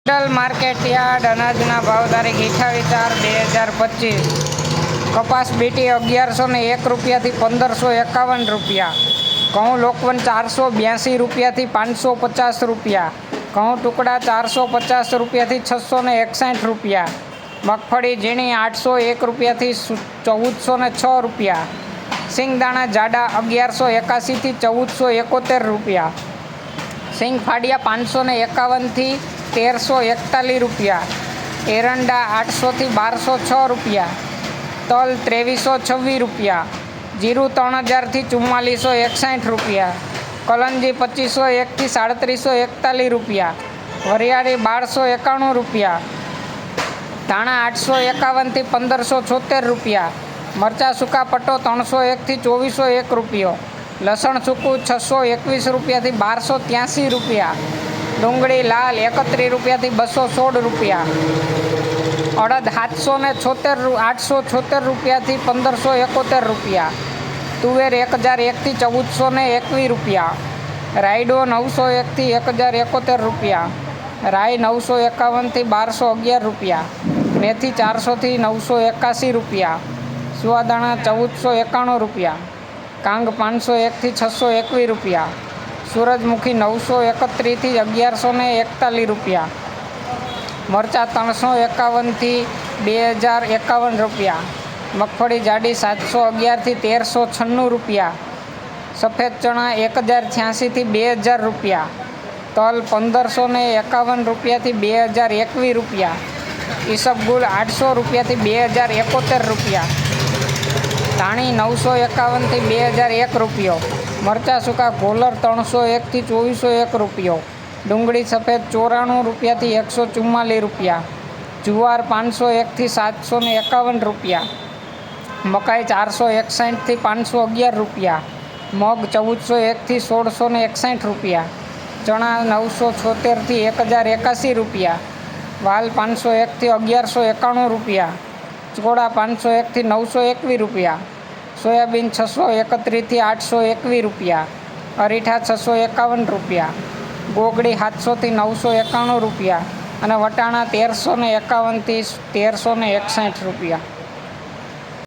મંડલ market yard અનાજના ભાવ તારીખ 28/4/2025। કપાસ બીટી 1101 રૂપિયાથી 1551 રૂપિયા। ઘઉં લોકવન 482 રૂપિયાથી 550 રૂપિયા। ઘઉં ટુકડા 450 રૂપિયાથી 661 રૂપિયા। મગફળી ઝીણી 801 રૂપિયાથી 1406 રૂપિયા। સિંગદાણા જાડા 1181થી 1471 રૂપિયા। સિંગ ફાડિયા 551થી 1341 રૂપિયા। એરંડા 800થી 1206 રૂપિયા। તલ 2326 રૂપિયા। જીરું 3000થી 4461 રૂપિયા। કલંજી 2501થી 3741 રૂપિયા। વરિયાળી 1291 રૂપિયા। ધાણા 851થી 1576 રૂપિયા। મરચાં સૂકા પટ્ટો 301થી 2401 રૂપિયો। લસણ સૂકું 621 રૂપિયાથી 1283 રૂપિયા। ડુંગળી લાલ 31 રૂપિયાથી 216 રૂપિયા। અડદ 876 રૂપિયાથી 1571 રૂપિયા। તુવેર 1001થી 1421 રૂપિયા। રાયડો 901થી 1071 રૂપિયા। રાઈ 951થી 1211 રૂપિયા। મેથી 400થી 981 રૂપિયા। સુવાદાણા 1491 રૂપિયા। કાંગ 501થી 621 રૂપિયા। સૂરજમુખી 931થી 1141 રૂપિયા। મરચાં 351થી 2051 રૂપિયા। મગફળી જાડી 711થી 1396 રૂપિયા। સફેદ ચણા 1086થી 2000 રૂપિયા। તલ 1551 રૂપિયાથી 2021 રૂપિયા। ઈસબગુલ 800 રૂપિયાથી 2071 રૂપિયા। ધાણી 951થી 2001 રૂપિયો। મરચાં સૂકા ગોલર 301થી 2401 રૂપિયો। ડુંગળી સફેદ 94 રૂપિયાથી 144 રૂપિયા। જુવાર 501થી 751 રૂપિયા। મકાઈ 461થી 511 રૂપિયા। મગ 1401થી 1661 રૂપિયા। ચણા 976થી 1081 રૂપિયા। વાલ 501થી 1191 રૂપિયા। ચોળા 501થી 921 રૂપિયા। સોયાબીન 631થી 821 રૂપિયા। અરીઠા 651 રૂપિયા। ગોગડી 700થી 991 રૂપિયા અને વટાણા 1351થી 1361 રૂપિયા।